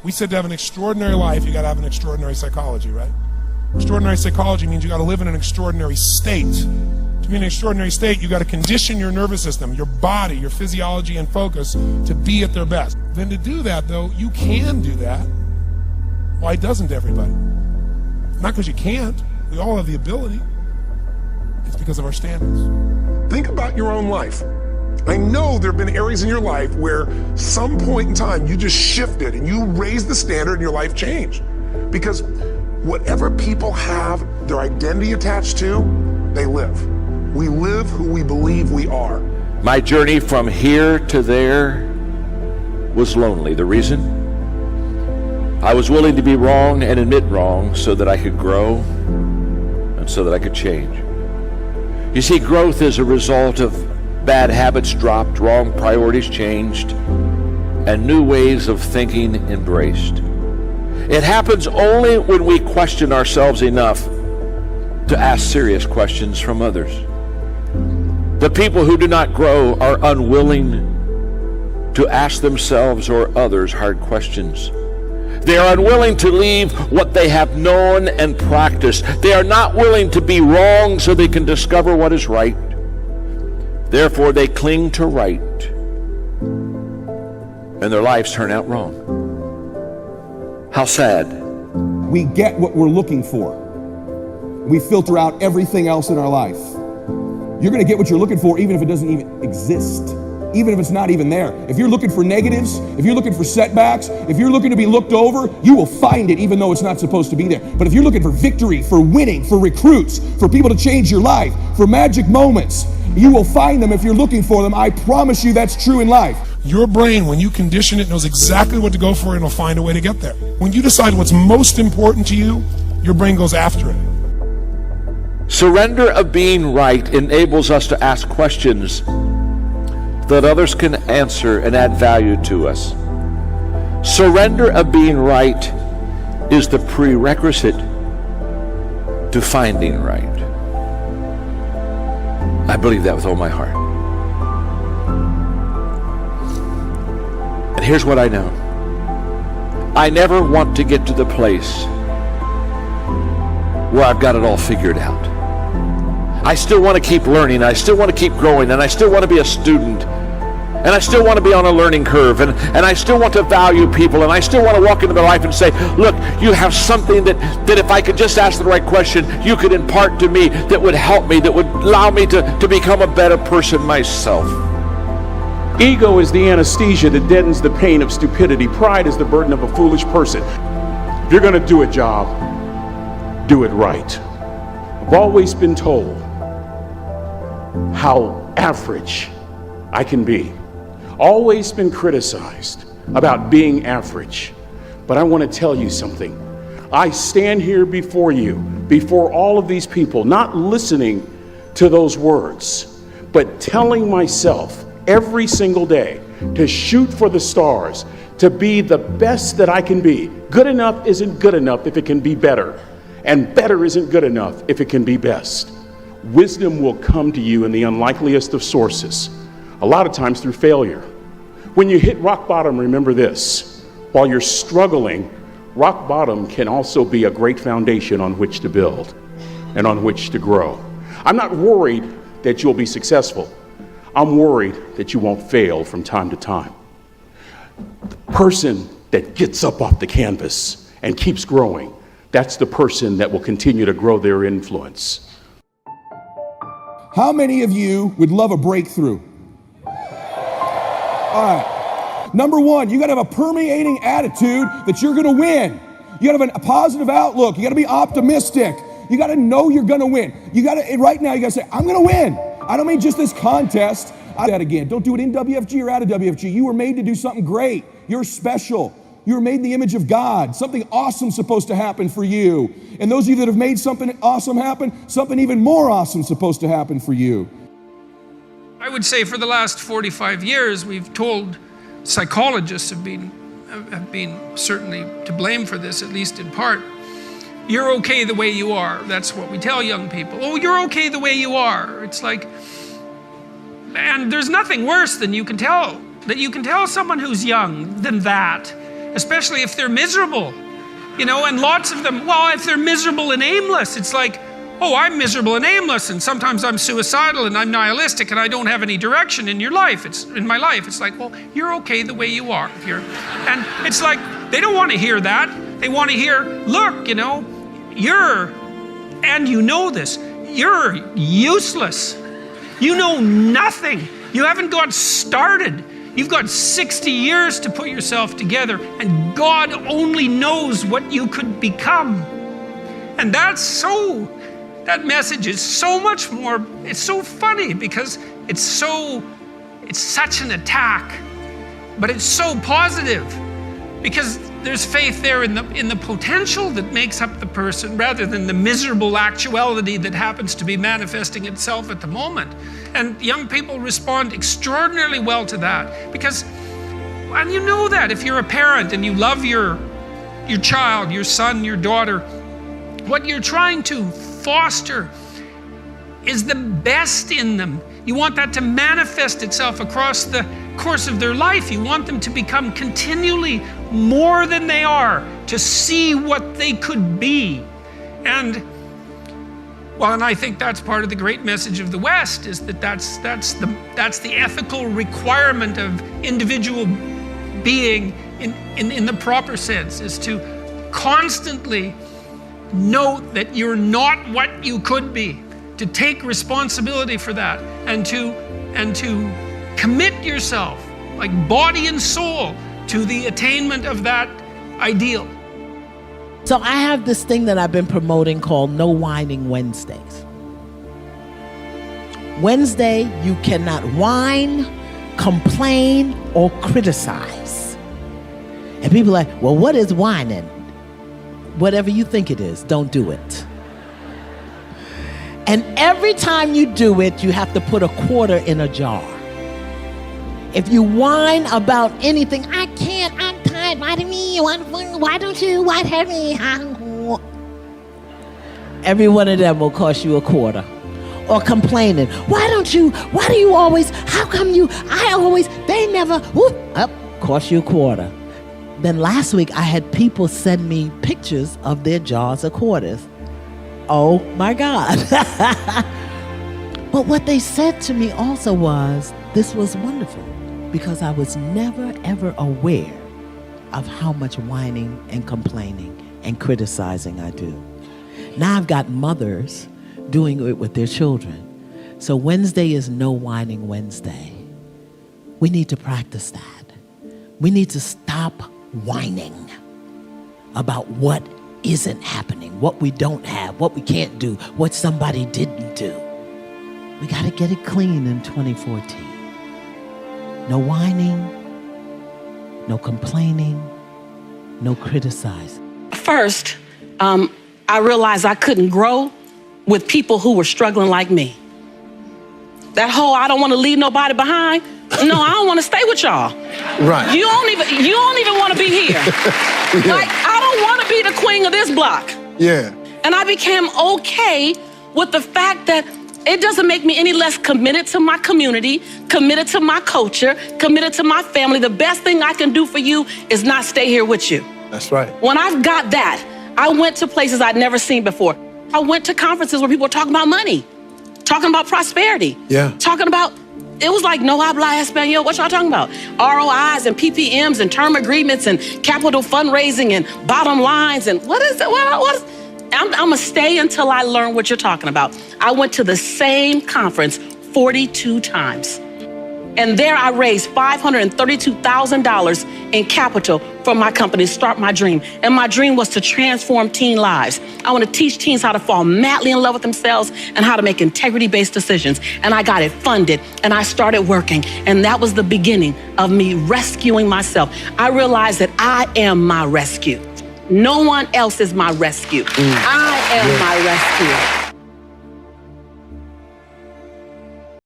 We said to have an extraordinary life, you got to have an extraordinary psychology, right? Extraordinary psychology means you got to live in an extraordinary state. To be in an extraordinary state, you got to condition your nervous system, your body, your physiology and focus to be at their best. Then to do that, though, you can do that. Why doesn't everybody? Not because you can't. We all have the ability. It's because of our standards. Think about your own life. I know there have been areas in your life where some point in time you just shifted and you raised the standard and your life changed. Because whatever people have their identity attached to, they live. We live who we believe we are. My journey from here to there was lonely. The reason? I was willing to be wrong and admit wrong so that I could grow and so that I could change. You see, growth is a result of bad habits dropped, wrong priorities changed, and new ways of thinking embraced. It happens only when we question ourselves enough to ask serious questions from others. The people who do not grow are unwilling to ask themselves or others hard questions. They are unwilling to leave what they have known and practiced. They are not willing to be wrong so they can discover what is right. Therefore, they cling to right, and their lives turn out wrong. How sad. We get what we're looking for. We filter out everything else in our life. You're going to get what you're looking for even if it doesn't even exist, even if it's not even there. If you're looking for negatives, if you're looking for setbacks, if you're looking to be looked over, you will find it even though it's not supposed to be there. But if you're looking for victory, for winning, for recruits, for people to change your life, for magic moments, you will find them if you're looking for them. I promise you that's true in life. Your brain, when you condition it, knows exactly what to go for and will find a way to get there. When you decide what's most important to you, your brain goes after it. Surrender of being right enables us to ask questions that others can answer and add value to us. Surrender of being right is the prerequisite to finding right. I believe that with all my heart. And here's what I know. I never want to get to the place where I've got it all figured out. I still want to keep learning, I still want to keep growing, and I still want to be a student, and I still want to be on a learning curve, and I still want to value people, and I still want to walk into their life and say, look, you have something that if I could just ask the right question, you could impart to me that would help me, that would allow me to become a better person myself. Ego is the anesthesia that deadens the pain of stupidity. Pride is the burden of a foolish person. If you're going to do a job, do it right. I've always been told how average I can be. Always been criticized about being average. But I want to tell you something. I stand here before you, before all of these people, not listening to those words, but telling myself every single day to shoot for the stars, to be the best that I can be. Good enough isn't good enough if it can be better, and better isn't good enough if it can be best. Wisdom will come to you in the unlikeliest of sources, a lot of times through failure. When you hit rock bottom, remember this: while you're struggling, rock bottom can also be a great foundation on which to build and on which to grow. I'm not worried that you'll be successful. I'm worried that you won't fail from time to time. The person that gets up off the canvas and keeps growing, that's the person that will continue to grow their influence. How many of you would love a breakthrough? All right. Number one, you got to have a permeating attitude that you're going to win. You got to have a positive outlook. You got to be optimistic. You got to know you're going to win. You got to, right now, you got to say, I'm going to win. I don't mean just this contest. That again. Don't do it in WFG or out of WFG. You were made to do something great. You're special. You were made in the image of God. Something awesome supposed to happen for you. And those of you that have made something awesome happen, something even more awesome supposed to happen for you. I would say for the last 45 years, we've told psychologists have been certainly to blame for this, at least in part. You're okay the way you are. That's what we tell young people. Oh, you're okay the way you are. It's like, and there's nothing worse than you can tell someone who's young than that. especially if they're miserable. You know, and lots of them, well, if they're miserable and aimless, it's like, oh, I'm miserable and aimless, and sometimes I'm suicidal and I'm nihilistic and I don't have any direction in your life. In my life. It's like, well, you're okay the way you are. And it's like, they don't want to hear that. They want to hear, look, you know, and you know this, you're useless. You know nothing. You haven't got started. You've got 60 years to put yourself together, and God only knows what you could become. And that message is so much more, it's so funny because it's such an attack, but it's so positive because there's faith there in the potential that makes up the person rather than the miserable actuality that happens to be manifesting itself at the moment. And young people respond extraordinarily well to that because, and you know that if you're a parent and you love your child, your son, your daughter, what you're trying to foster is the best in them. You want that to manifest itself across the course of their life. You want them to become continually more than they are, to see what they could be. And I think that's part of the great message of the West, is that's the ethical requirement of individual being in the proper sense, is to constantly note that you're not what you could be, to take responsibility for that, and to commit yourself, like body and soul, to the attainment of that ideal. So I have this thing that I've been promoting called No Whining Wednesdays. Wednesday, you cannot whine, complain, or criticize. And people are like, well, what is whining? Whatever you think it is, don't do it. And every time you do it, you have to put a quarter in a jar. If you whine about anything, I can't, I'm tired, why do me, why don't you, why hurt me? Every one of them will cost you a quarter. Or complaining, why do you always, how come they never, cost you a quarter. Then last week I had people send me pictures of their jars of quarters. Oh my God. But what they said to me also was, this was wonderful, because I was never ever aware of how much whining and complaining and criticizing I do. Now I've got mothers doing it with their children. So Wednesday is No Whining Wednesday. We need to practice that. We need to stop whining about what isn't happening, what we don't have, what we can't do, what somebody didn't do. We got to get it clean in 2014. No whining, no complaining, no criticizing. First, I realized I couldn't grow with people who were struggling like me. That whole, I don't want to leave nobody behind. No, I don't want to stay with y'all. Right. You don't even want to be here. Yeah. Like, I don't want to be the queen of this block. Yeah. And I became okay with the fact that it doesn't make me any less committed to my community, committed to my culture, committed to my family. The best thing I can do for you is not stay here with you. That's right. When I've got that, I went to places I'd never seen before. I went to conferences where people were talking about money, talking about prosperity, talking about, it was like, no habla español, what y'all talking about? ROIs and PPMs and term agreements and capital fundraising and bottom lines and what is it? I'm gonna stay until I learn what you're talking about. I went to the same conference 42 times. And there I raised $532,000 in capital for my company to start my dream. And my dream was to transform teen lives. I want to teach teens how to fall madly in love with themselves and how to make integrity-based decisions. And I got it funded and I started working. And that was the beginning of me rescuing myself. I realized that I am my rescue. No one else is my rescue. I am my rescue.